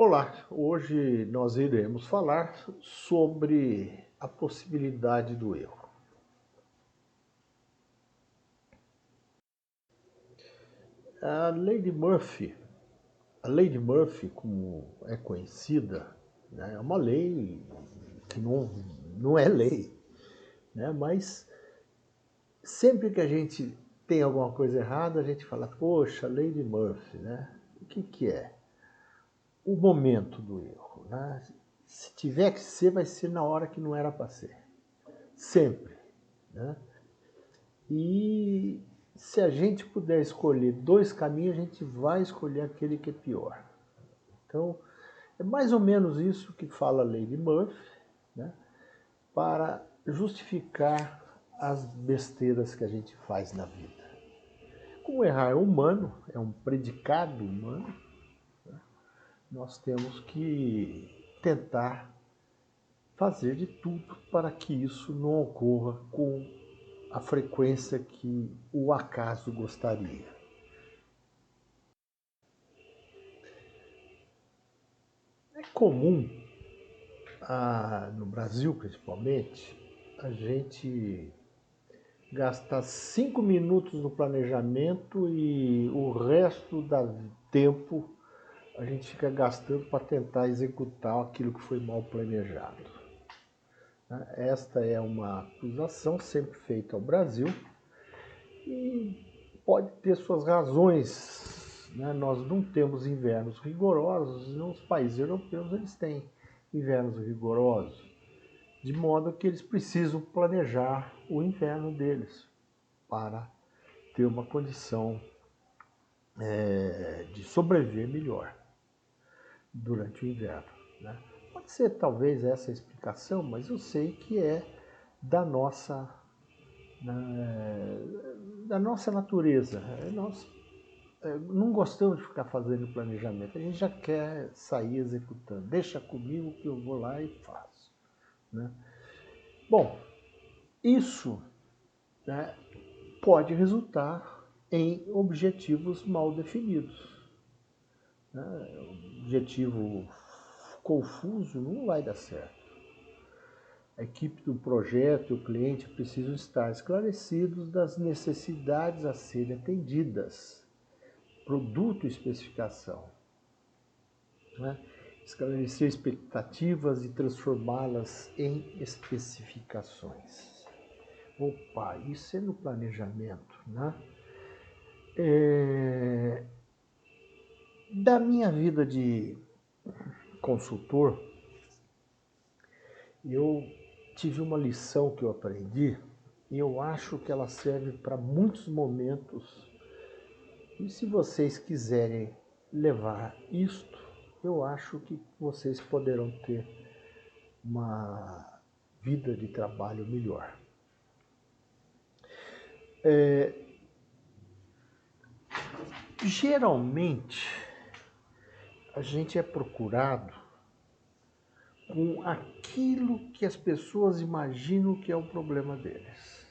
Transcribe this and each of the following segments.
Olá, hoje nós iremos falar sobre a possibilidade do erro. A Lady Murphy, como é conhecida, né, é uma lei que não é lei, né, mas sempre que a gente tem alguma coisa errada, a gente fala, poxa, Lady Murphy, né? O que é? O momento do erro, né? Se tiver que ser, vai ser na hora que não era para ser. Sempre, né? E se a gente puder escolher dois caminhos, a gente vai escolher aquele que é pior. Então, é mais ou menos isso que fala a Lady Murphy, né, para justificar as besteiras que a gente faz na vida. Como errar é humano, é um predicado humano, né, nós temos que tentar fazer de tudo para que isso não ocorra com a frequência que o acaso gostaria. É comum, no Brasil principalmente, a gente gastar 5 minutos no planejamento e o resto do tempo a gente fica gastando para tentar executar aquilo que foi mal planejado. Esta é uma acusação sempre feita ao Brasil e pode ter suas razões, né? Nós não temos invernos rigorosos, nos países europeus eles têm invernos rigorosos, de modo que eles precisam planejar o inverno deles para ter uma condição de sobreviver melhor durante o inverno, né? Pode ser talvez essa a explicação, mas eu sei que é da nossa, da nossa natureza. Nós não gostamos de ficar fazendo planejamento, a gente já quer sair executando. Deixa comigo que eu vou lá e faço, né? Bom, isso, né, pode resultar em objetivos mal definidos, né? Objetivo confuso não vai dar certo. A equipe do projeto e o cliente precisam estar esclarecidos das necessidades a serem atendidas, produto e especificação, né? Esclarecer expectativas e transformá-las em especificações. Opa, isso é no planejamento, né? Da minha vida de consultor, eu tive uma lição que eu aprendi e eu acho que ela serve para muitos momentos. E se vocês quiserem levar isto, eu acho que vocês poderão ter uma vida de trabalho melhor. Geralmente, a gente é procurado com aquilo que as pessoas imaginam que é o problema deles.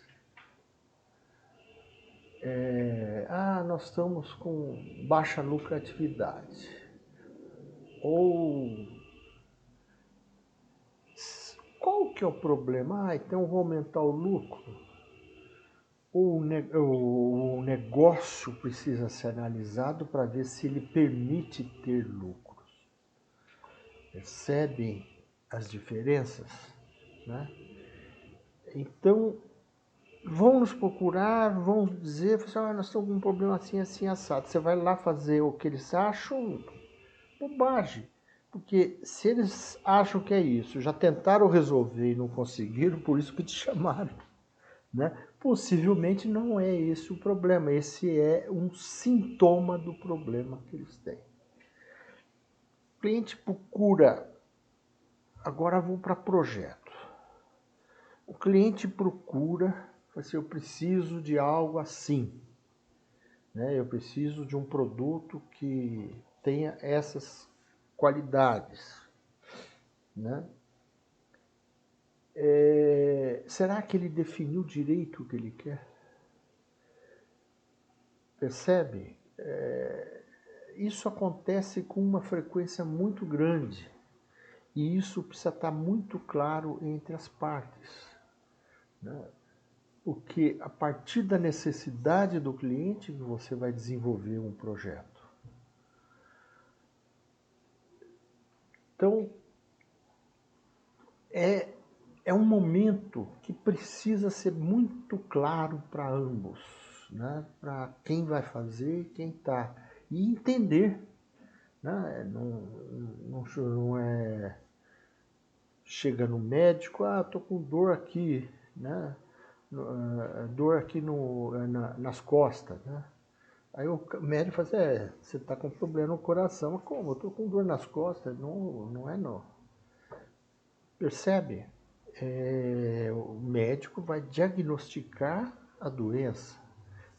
Nós estamos com baixa lucratividade. Ou qual que é o problema? Então vou aumentar o lucro. O negócio precisa ser analisado para ver se ele permite ter lucros. Percebem as diferenças, né? Então, vão nos procurar, vão dizer, nós estamos com um problema assim, assim, assado. Você vai lá fazer o que eles acham, bobagem. Porque se eles acham que é isso, já tentaram resolver e não conseguiram, por isso que te chamaram, né? Possivelmente não é esse o problema, esse é um sintoma do problema que eles têm. O cliente procura, agora vou para projeto. O cliente procura, assim, eu preciso de algo assim, né? Eu preciso de um produto que tenha essas qualidades, né? Será que ele definiu direito o que ele quer? Percebe? isso acontece com uma frequência muito grande e isso precisa estar muito claro entre as partes, né? Porque a partir da necessidade do cliente você vai desenvolver um projeto. Então, é um momento que precisa ser muito claro para ambos, né? Para quem vai fazer e quem está. E entender, né? Não é... Chega no médico, tô com dor aqui, né? Dor aqui nas costas, né? Aí o médico fala assim, você está com problema no coração. Mas como? Eu estou com dor nas costas. Não é não. Percebe? O médico vai diagnosticar a doença.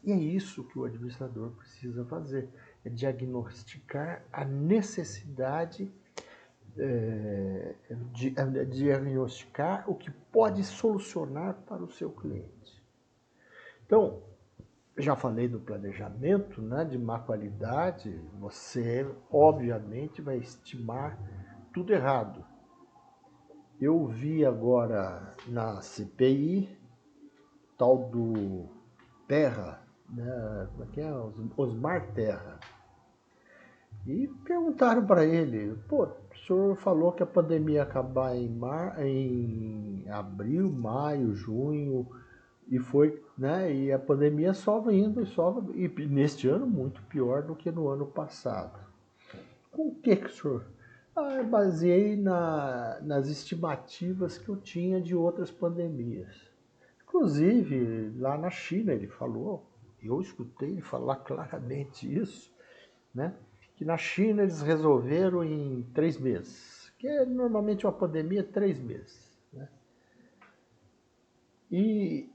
E é isso que o administrador precisa fazer. É diagnosticar a necessidade, diagnosticar o que pode solucionar para o seu cliente. Então, já falei do planejamento, né, de má qualidade, você obviamente vai estimar tudo errado. Eu vi agora na CPI, tal do Terra, né, como é que é? Osmar Terra. E perguntaram para ele, pô, o senhor falou que a pandemia ia acabar em abril, maio, junho, e foi, né? E a pandemia só indo, e neste ano muito pior do que no ano passado. Com o que o senhor? Eu baseei nas estimativas que eu tinha de outras pandemias. Inclusive, lá na China ele falou, eu escutei ele falar claramente isso, né? Que na China eles resolveram em 3 meses, que é normalmente uma pandemia 3 meses. Né? E,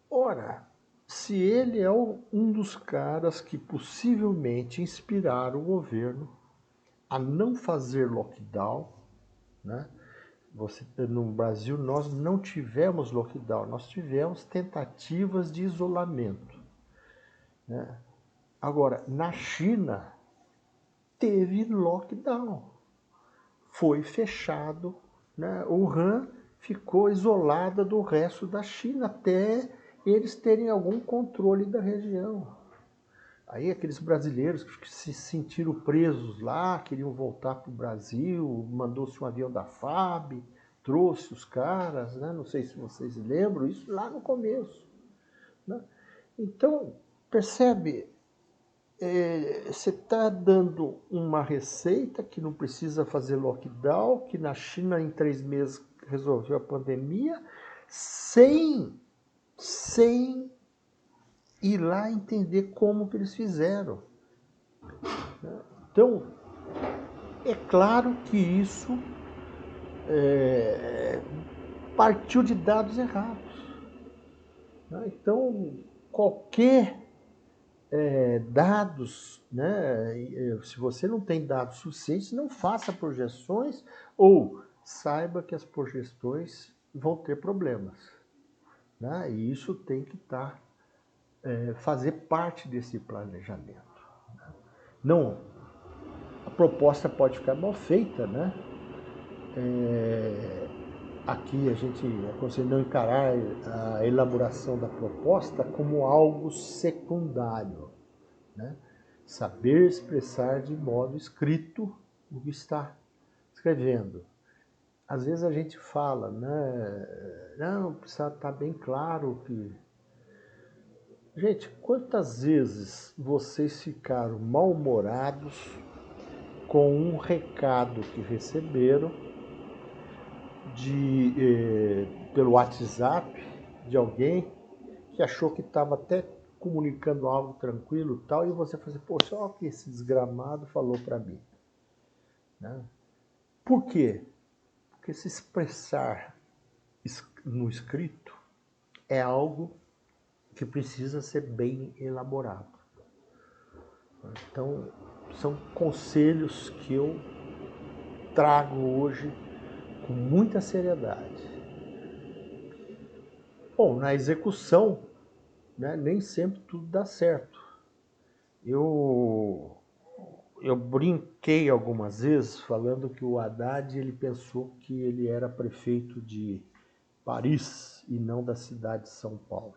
ora, se ele é um dos caras que possivelmente inspiraram o governo a não fazer lockdown, né? No Brasil nós não tivemos lockdown, nós tivemos tentativas de isolamento. Né? Agora, na China, teve lockdown. Foi fechado, né? Wuhan ficou isolada do resto da China até eles terem algum controle da região. Aí aqueles brasileiros que se sentiram presos lá, queriam voltar para o Brasil, mandou-se um avião da FAB, trouxe os caras, né? Não sei se vocês lembram, isso lá no começo. Né? Então, percebe, você está dando uma receita que não precisa fazer lockdown, que na China em 3 meses resolveu a pandemia, sem ir lá entender como que eles fizeram. Então, é claro que isso partiu de dados errados. Então, qualquer dados, né? Se você não tem dados suficientes, não faça projeções ou saiba que as projeções vão ter problemas. Né? E isso tem que fazer parte desse planejamento. Não, a proposta pode ficar mal feita, né? Aqui a gente aconselha não encarar a elaboração da proposta como algo secundário, né? Saber expressar de modo escrito o que está escrevendo. Às vezes a gente fala, né? Não, precisa estar bem claro que... Gente, quantas vezes vocês ficaram mal-humorados com um recado que receberam pelo WhatsApp de alguém que achou que estava até comunicando algo tranquilo e tal, e você fala assim, poxa, olha o que esse desgramado falou para mim. Né? Por quê? Porque se expressar no escrito é algo que precisa ser bem elaborado. Então, são conselhos que eu trago hoje com muita seriedade. Bom, na execução, né, nem sempre tudo dá certo. Eu eu brinquei algumas vezes falando que o Haddad ele pensou que ele era prefeito de Paris e não da cidade de São Paulo.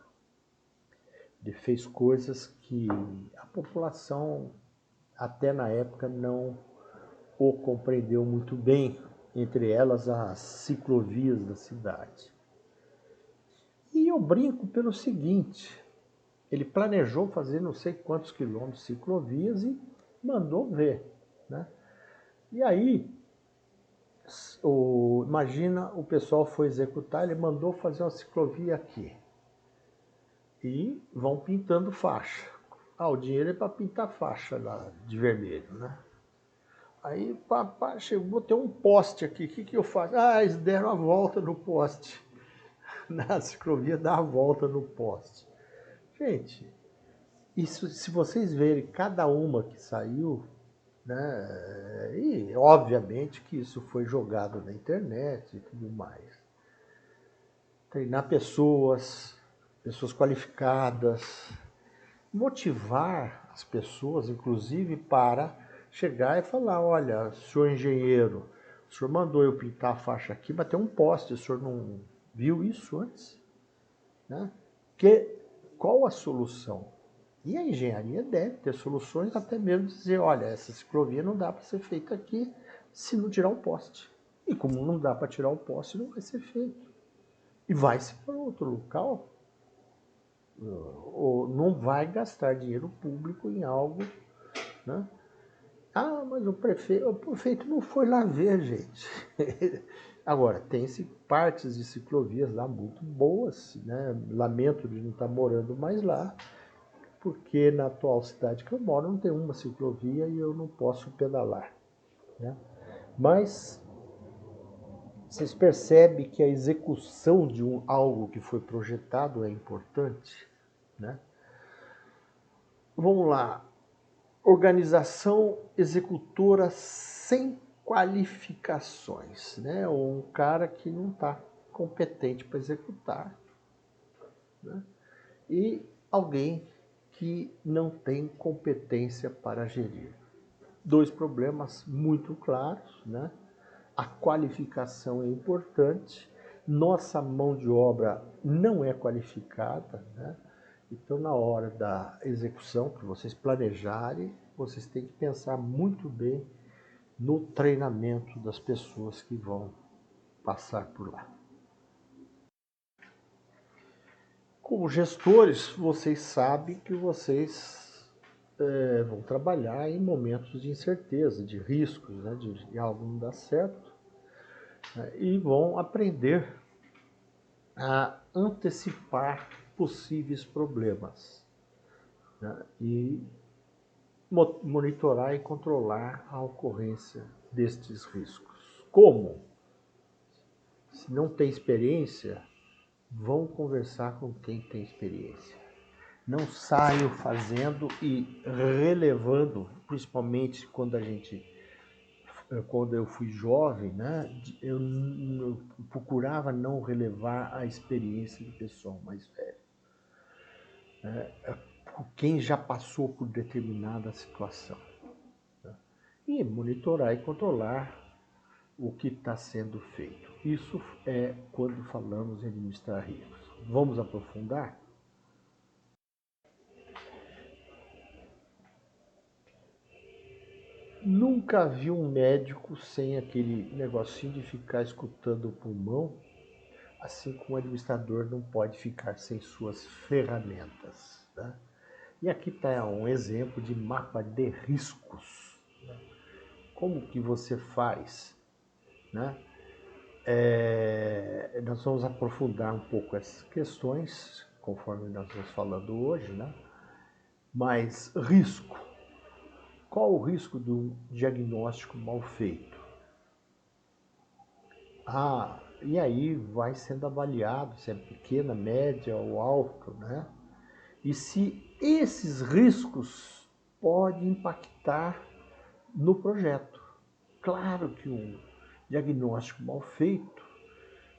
Ele fez coisas que a população, até na época, não o compreendeu muito bem, entre elas as ciclovias da cidade. E eu brinco pelo seguinte, ele planejou fazer não sei quantos quilômetros de ciclovias e mandou ver, né? E aí, imagina, o pessoal foi executar, ele mandou fazer uma ciclovia aqui. E vão pintando faixa. Ah, o dinheiro é para pintar faixa lá de vermelho, né? Aí, papá, chegou, tem um poste aqui, o que eu faço? Ah, eles deram a volta no poste. Na ciclovia dá a volta no poste. Gente, isso, se vocês verem cada uma que saiu, né? E obviamente que isso foi jogado na internet e tudo mais. Treinar pessoas qualificadas, motivar as pessoas, inclusive, para chegar e falar, olha, senhor engenheiro, o senhor mandou eu pintar a faixa aqui, mas tem um poste, o senhor não viu isso antes? Né? Qual a solução? E a engenharia deve ter soluções, até mesmo dizer, olha, essa ciclovia não dá para ser feita aqui se não tirar o poste. E como não dá para tirar o poste, não vai ser feito. E vai-se para outro local, ou não vai gastar dinheiro público em algo, né? Ah, mas o prefeito não foi lá ver, gente. Agora, tem partes de ciclovias lá muito boas, né? Lamento de não estar morando mais lá, porque na atual cidade que eu moro não tem uma ciclovia e eu não posso pedalar, né? Mas vocês percebem que a execução de algo que foi projetado é importante, né? Vamos lá. Organização executora sem qualificações, né? Ou um cara que não está competente para executar, né? E alguém que não tem competência para gerir. Dois problemas muito claros, né? A qualificação é importante, nossa mão de obra não é qualificada, né? Então, na hora da execução, para vocês planejarem, vocês têm que pensar muito bem no treinamento das pessoas que vão passar por lá. Como gestores, vocês sabem que vocês vão trabalhar em momentos de incerteza, de riscos, né, de algo não dar certo, né, e vão aprender a antecipar possíveis problemas, né, e monitorar e controlar a ocorrência destes riscos. Como? Se não tem experiência, vão conversar com quem tem experiência. Não saiam fazendo e relevando, principalmente quando eu fui jovem, né? Eu procurava não relevar a experiência do pessoal mais velho, né? Quem já passou por determinada situação, né? E monitorar e controlar o que está sendo feito. Isso é quando falamos em administrar riscos. Vamos aprofundar? Nunca vi um médico sem aquele negocinho de ficar escutando o pulmão, assim como o administrador não pode ficar sem suas ferramentas, né? E aqui está um exemplo de mapa de riscos, né? Como que você faz, né? Nós vamos aprofundar um pouco essas questões, conforme nós vamos falando hoje, né? Mas risco. Qual o risco do diagnóstico mal feito? Ah, e aí vai sendo avaliado se é pequena, média ou alto, né? E se esses riscos podem impactar no projeto. Claro que um diagnóstico mal feito,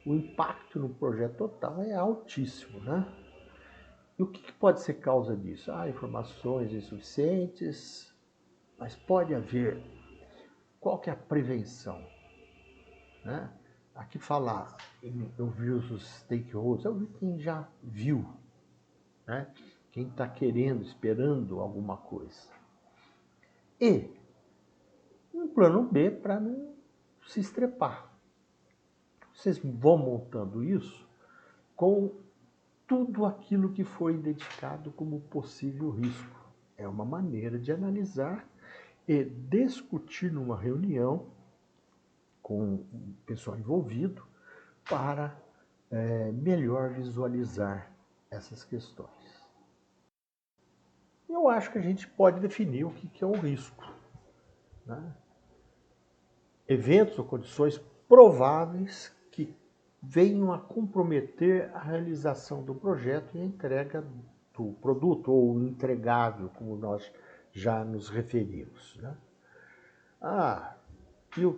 o impacto no projeto total é altíssimo, né? E o que pode ser causa disso? Ah, informações insuficientes, mas pode haver. Qual que é a prevenção? Né? Aqui falar, eu vi os stakeholders, eu vi quem já viu, né? Quem está querendo, esperando alguma coisa. E um plano B para não se estrepar. Vocês vão montando isso com tudo aquilo que foi identificado como possível risco. É uma maneira de analisar e discutir numa reunião com o pessoal envolvido para melhor visualizar essas questões. Eu acho que a gente pode definir o que é o risco. Né? Eventos ou condições prováveis que venham a comprometer a realização do projeto e a entrega do produto ou entregável, como nós já nos referimos. Né?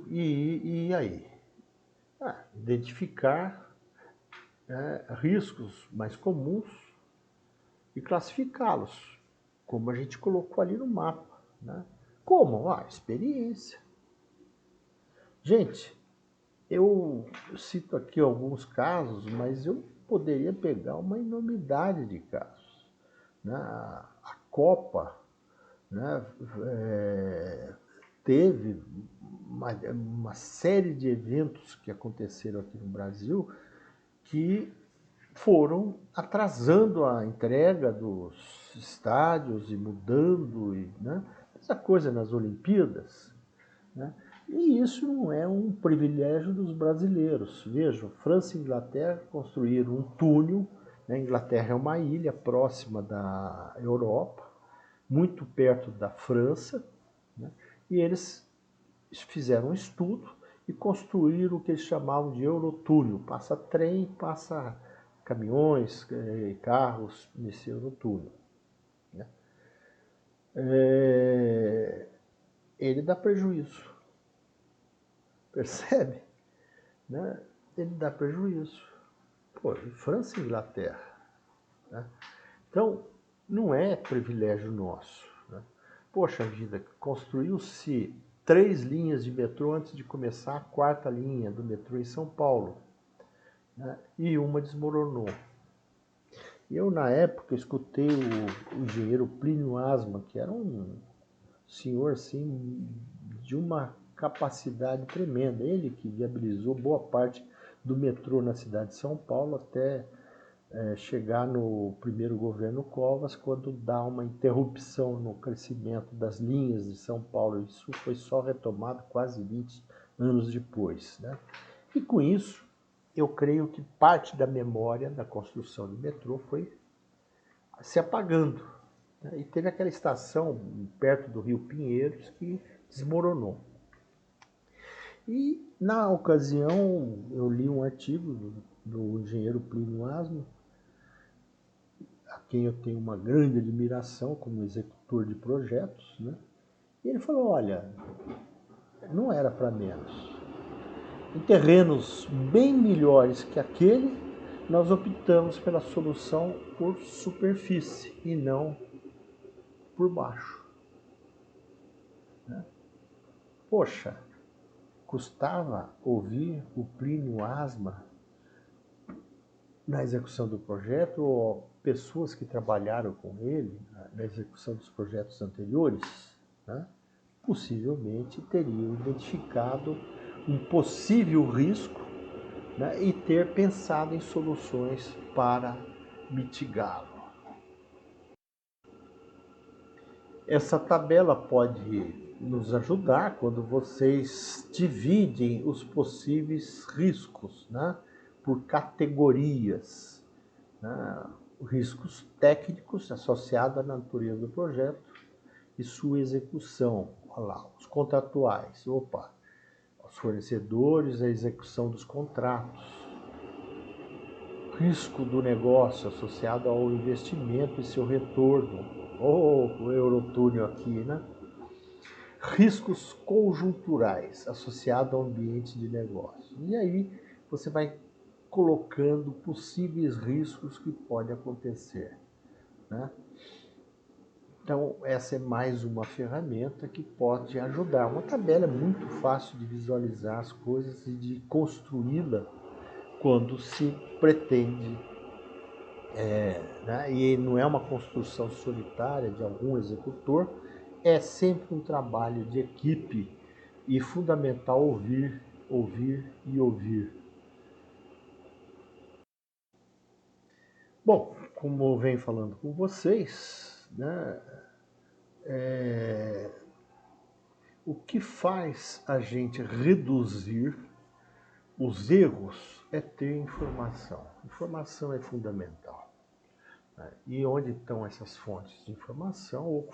E aí? Identificar riscos mais comuns e classificá-los, como a gente colocou ali no mapa. Né? Como? Experiência. Gente, eu cito aqui alguns casos, mas eu poderia pegar uma enormidade de casos. Né? A Copa, né, teve uma série de eventos que aconteceram aqui no Brasil que foram atrasando a entrega dos estádios e mudando, né? Essa coisa nas Olimpíadas. Né? E isso não é um privilégio dos brasileiros. Vejam, França e Inglaterra construíram um túnel. Né? A Inglaterra é uma ilha próxima da Europa, muito perto da França, né? E eles fizeram um estudo e construíram o que eles chamavam de Eurotúnel. Passa trem, passa caminhões, carros nesse Eurotúnel. Né? Ele dá prejuízo. Percebe? Né? Ele dá prejuízo. Pô, França e Inglaterra. Né? Então, não é privilégio nosso. Né? Poxa vida, construiu-se 3 linhas de metrô antes de começar a 4ª linha do metrô em São Paulo. Né? E uma desmoronou. Eu, na época, escutei o engenheiro Plínio Asma, que era um senhor assim, de uma capacidade tremenda. Ele que viabilizou boa parte do metrô na cidade de São Paulo até chegar no primeiro governo Covas, quando dá uma interrupção no crescimento das linhas de São Paulo. Isso foi só retomado quase 20 anos depois. Né? E com isso, eu creio que parte da memória da construção do metrô foi se apagando. Né? E teve aquela estação perto do Rio Pinheiros que desmoronou. E, na ocasião, eu li um artigo do engenheiro Plínio Asma, a quem eu tenho uma grande admiração como executor de projetos, né? E ele falou, olha, não era para menos. Em terrenos bem melhores que aquele, nós optamos pela solução por superfície e não por baixo. Né? Poxa, custava ouvir o Plínio Asma na execução do projeto, ou pessoas que trabalharam com ele na execução dos projetos anteriores, né? Possivelmente teriam identificado um possível risco, né? E ter pensado em soluções para mitigá-lo. Essa tabela pode nos ajudar quando vocês dividem os possíveis riscos, né, por categorias. Né, riscos técnicos associados à natureza do projeto e sua execução. Olha lá, os contratuais, os fornecedores, a execução dos contratos. Risco do negócio associado ao investimento e seu retorno. O Eurotúnel aqui, né? Riscos conjunturais associados ao ambiente de negócio. E aí você vai colocando possíveis riscos que podem acontecer. Né? Então, essa é mais uma ferramenta que pode ajudar. Uma tabela é muito fácil de visualizar as coisas e de construí-la quando se pretende, né? E não é uma construção solitária de algum executor, é sempre um trabalho de equipe e fundamental ouvir, ouvir e ouvir. Bom, como eu venho falando com vocês, né, o que faz a gente reduzir os erros é ter informação. Informação é fundamental, né? E onde estão essas fontes de informação ou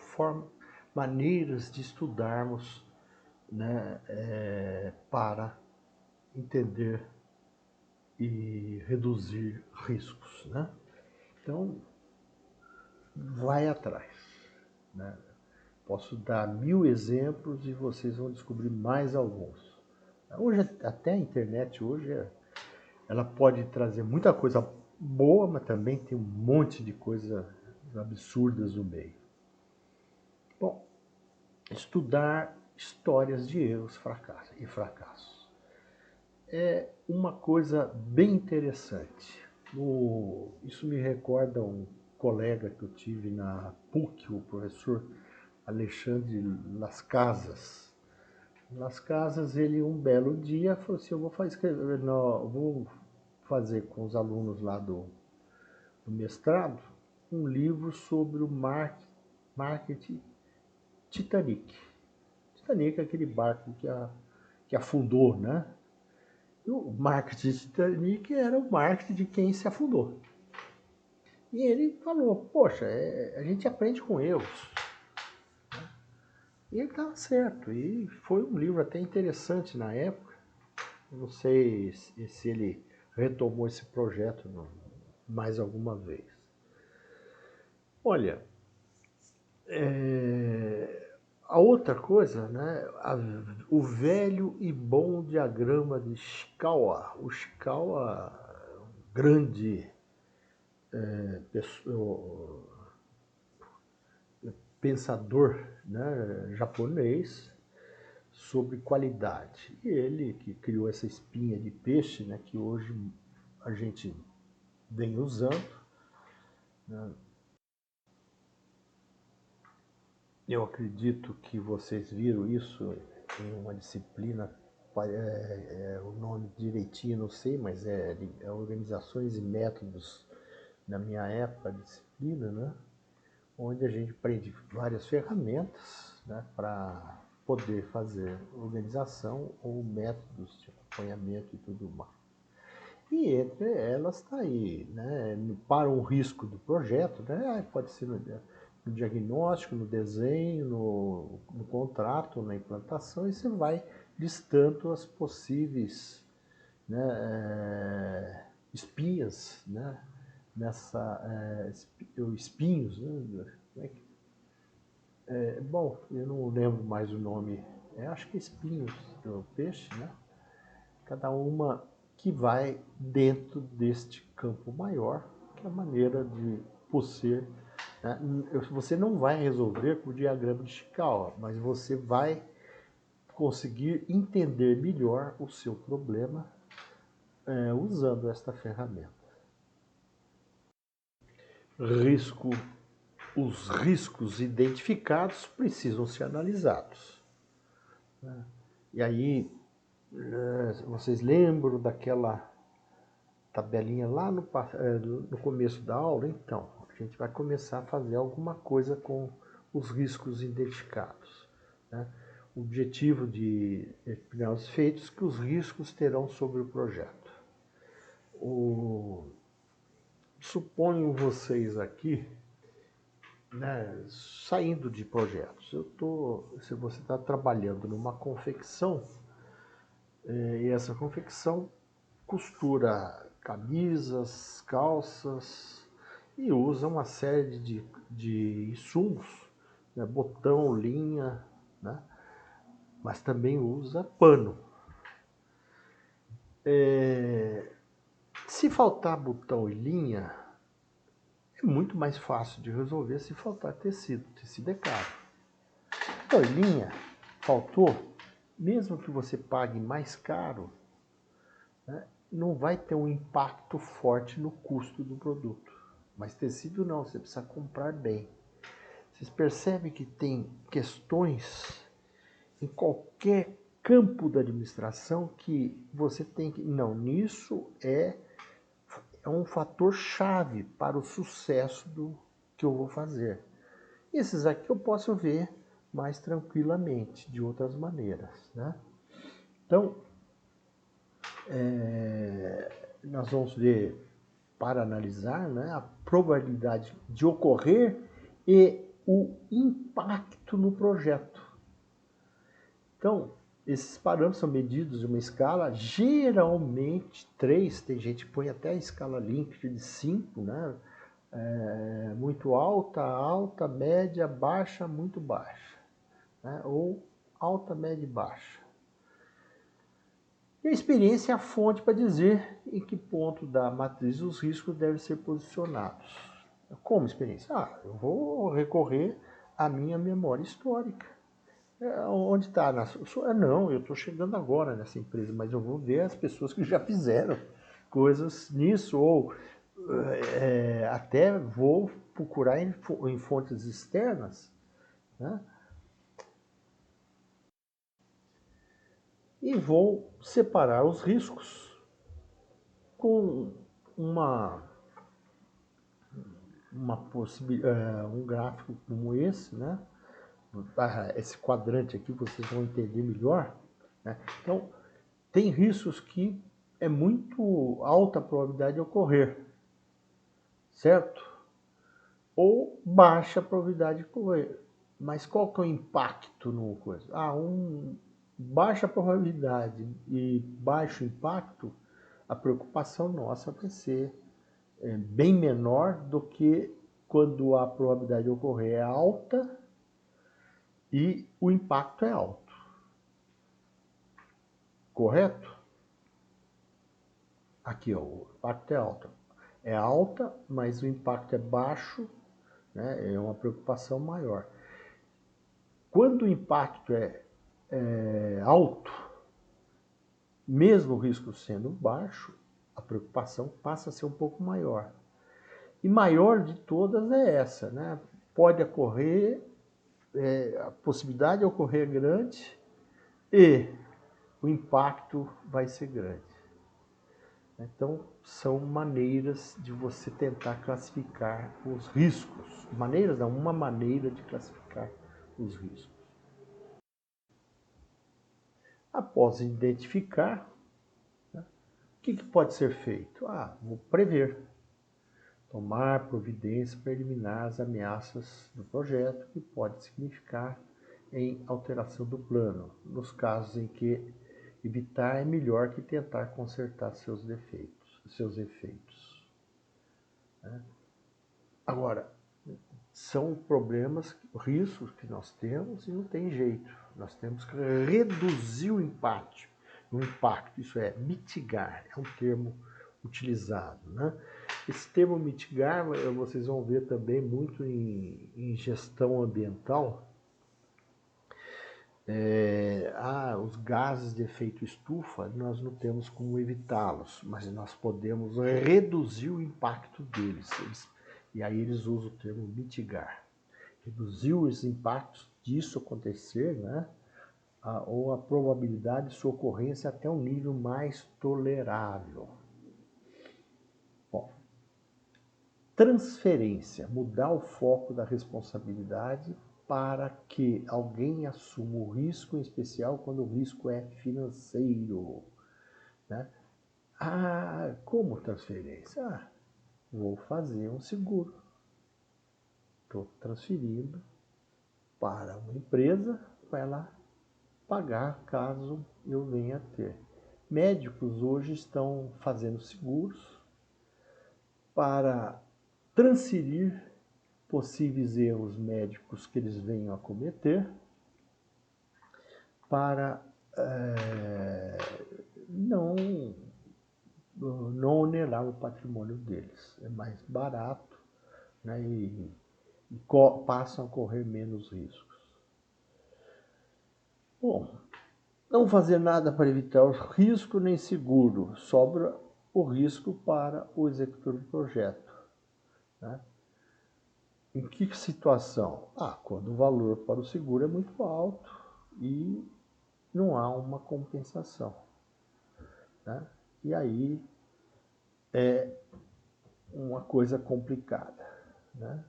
maneiras de estudarmos, né, para entender e reduzir riscos, né? Então, vai atrás, né? Posso dar 1000 exemplos e vocês vão descobrir mais alguns. Hoje, até a internet hoje, ela pode trazer muita coisa boa, mas também tem um monte de coisas absurdas no meio. Bom, estudar histórias de erros e fracassos é uma coisa bem interessante. Isso me recorda um colega que eu tive na PUC, o professor Alexandre Las Casas. Las Casas, ele um belo dia falou assim, eu vou fazer com os alunos lá do mestrado um livro sobre o marketing Titanic. Titanic é aquele barco que afundou, né? E o marketing Titanic era o marketing de quem se afundou. E ele falou, poxa, a gente aprende com erros. E ele estava certo. E foi um livro até interessante na época. Eu não sei se ele retomou esse projeto mais alguma vez. Olha, a outra coisa, né, o velho e bom diagrama de Shikawa. O Shikawa, grande pensador, né, japonês, sobre qualidade. E ele que criou essa espinha de peixe, né, que hoje a gente vem usando, né? Eu acredito que vocês viram isso em uma disciplina, o nome direitinho não sei, mas é Organizações e Métodos na minha época, a disciplina, né? Onde a gente aprende várias ferramentas, né, para poder fazer organização ou métodos de acompanhamento e tudo mais. E entre elas está aí, né, para o risco do projeto, né, pode ser no diagnóstico, no desenho, no contrato, na implantação, e você vai listando as possíveis, né, espinhas, né, espinhos, né, bom, eu não lembro mais o nome, acho que é espinhos do peixe, né? Cada uma que vai dentro deste campo maior, que é a maneira de você, né? Você não vai resolver com o diagrama de Chikawa, mas você vai conseguir entender melhor o seu problema usando esta ferramenta. Os riscos identificados precisam ser analisados, né? E aí, vocês lembram daquela tabelinha lá no começo da aula? Então, a gente vai começar a fazer alguma coisa com os riscos identificados, né? O objetivo de determinar os efeitos que os riscos terão sobre o projeto. Suponho vocês aqui, né, saindo de projetos. Se você está trabalhando numa confecção, e essa confecção costura camisas, calças e usa uma série de insumos, né, botão, linha, né, mas também usa pano. Se faltar botão e linha, é muito mais fácil de resolver se faltar tecido. Tecido é caro. Então, linha, faltou, mesmo que você pague mais caro, né, não vai ter um impacto forte no custo do produto. Mas tecido não, você precisa comprar bem. Vocês percebem que tem questões em qualquer campo da administração que você tem que... Não, nisso é um fator chave para o sucesso do que eu vou fazer. Esses aqui eu posso ver mais tranquilamente, de outras maneiras, né? Então, nós vamos ver, para analisar, né, a probabilidade de ocorrer e o impacto no projeto. Então, esses parâmetros são medidos em uma escala, geralmente 3, tem gente que põe até a escala Likert de 5, né? Muito alta, alta, média, baixa, muito baixa, né? Ou alta, média e baixa. E a experiência é a fonte para dizer em que ponto da matriz os riscos devem ser posicionados. Como experiência? Eu vou recorrer à minha memória histórica. Onde está? Não, eu estou chegando agora nessa empresa, mas eu vou ver as pessoas que já fizeram coisas nisso, ou até vou procurar em fontes externas, né? E vou separar os riscos com um gráfico como esse, né? Esse quadrante aqui vocês vão entender melhor, né? Então, tem riscos que é muito alta a probabilidade de ocorrer, certo? Ou baixa a probabilidade de ocorrer. Mas qual que é o impacto no coisa? Baixa probabilidade e baixo impacto, a preocupação nossa vai ser bem menor do que quando a probabilidade de ocorrer é alta e o impacto é alto. Correto? Aqui, ó, o impacto é alto. É alta, mas o impacto é baixo, né? É uma preocupação maior. Quando o impacto é alto, mesmo o risco sendo baixo, a preocupação passa a ser um pouco maior. E maior de todas é essa, né? Pode ocorrer, a possibilidade de ocorrer é grande e o impacto vai ser grande. Então, são maneiras de você tentar classificar os riscos. Maneiras não, uma maneira de classificar os riscos. Após identificar, né, o que pode ser feito? Vou prever. Tomar providência para eliminar as ameaças do projeto, que pode significar em alteração do plano, nos casos em que evitar é melhor que tentar consertar seus efeitos. Né? Agora, são problemas, riscos que nós temos e não tem jeito. Nós temos que reduzir o impacto. Isso é mitigar, é um termo utilizado, né? Esse termo mitigar, vocês vão ver também muito em gestão ambiental. Os gases de efeito estufa, nós não temos como evitá-los, mas nós podemos reduzir o impacto deles. E aí eles usam o termo mitigar. Reduzir os impactos disso acontecer, né? Ou a probabilidade de sua ocorrência até um nível mais tolerável. Bom, transferência, mudar o foco da responsabilidade para que alguém assuma o risco, em especial quando o risco é financeiro, né? Como transferência? Vou fazer um seguro. Estou transferindo para uma empresa para ela pagar caso eu venha a ter. Médicos hoje estão fazendo seguros para transferir possíveis erros médicos que eles venham a cometer para não onerar o patrimônio deles. É mais barato, né, e passam a correr menos riscos. Bom, não fazer nada para evitar o risco nem seguro, sobra o risco para o executor do projeto, né? Em que situação? Quando o valor para o seguro é muito alto e não há uma compensação, né? E aí é uma coisa complicada, né?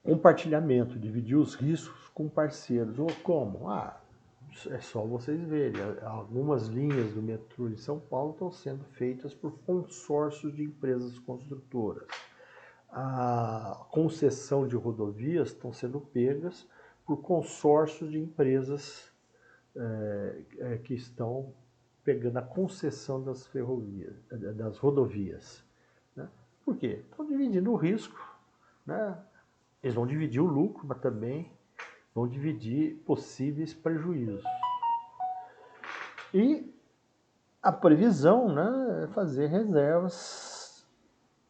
Compartilhamento, dividir os riscos com parceiros. Ou como? É só vocês verem. Algumas linhas do metrô de São Paulo estão sendo feitas por consórcios de empresas construtoras. A concessão de rodovias estão sendo pegas por consórcios de empresas que estão pegando a concessão das ferrovias, das rodovias, né? Por quê? Estão dividindo o risco, né? Eles vão dividir o lucro, mas também vão dividir possíveis prejuízos. E a previsão, né, é fazer reservas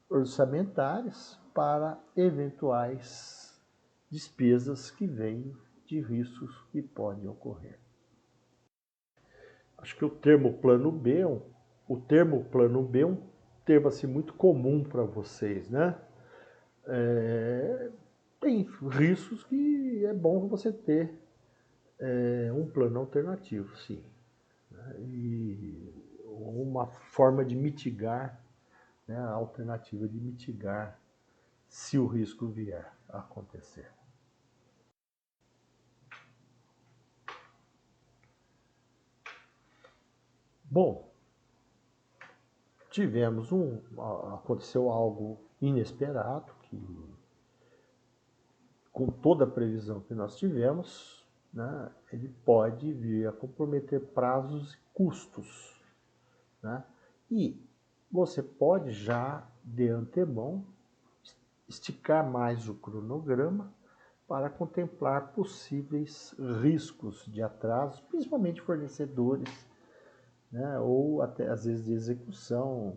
orçamentárias para eventuais despesas que venham de riscos que podem ocorrer. Acho que o termo plano B é um termo assim, muito comum para vocês, né? Tem riscos que é bom você ter um plano alternativo, sim. Né? E uma forma de mitigar, né, a alternativa de mitigar se o risco vier a acontecer. Bom, aconteceu algo inesperado, que com toda a previsão que nós tivemos, né, ele pode vir a comprometer prazos e custos, né? E você pode já, de antemão, esticar mais o cronograma para contemplar possíveis riscos de atraso, principalmente fornecedores, né, ou até às vezes de execução,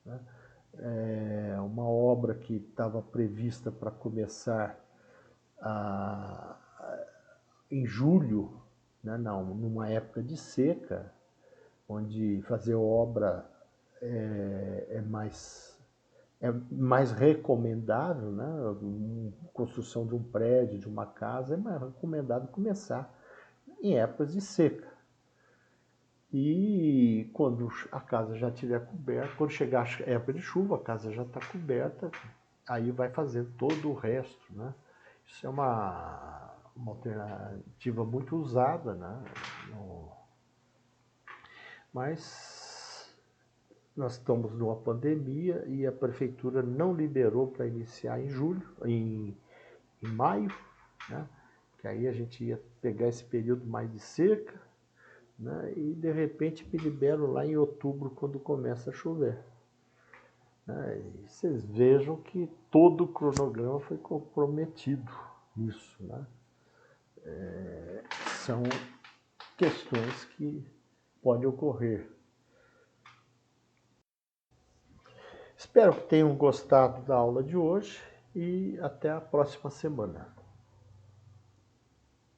né? Uma obra que estava prevista para começar em julho, né, numa época de seca, onde fazer obra é mais recomendável, né? Construção de um prédio, de uma casa, é mais recomendado começar em épocas de seca. E quando a casa já estiver coberta, quando chegar a época de chuva, a casa já está coberta, aí vai fazer todo o resto, né? Isso é uma alternativa muito usada, né? Mas nós estamos numa pandemia e a prefeitura não liberou para iniciar em julho, em maio, né? Que aí a gente ia pegar esse período mais de seca, né? E de repente me liberam lá em outubro, quando começa a chover, né? E vocês vejam que todo o cronograma foi comprometido nisso, né? São questões que podem ocorrer. Espero que tenham gostado da aula de hoje e até a próxima semana.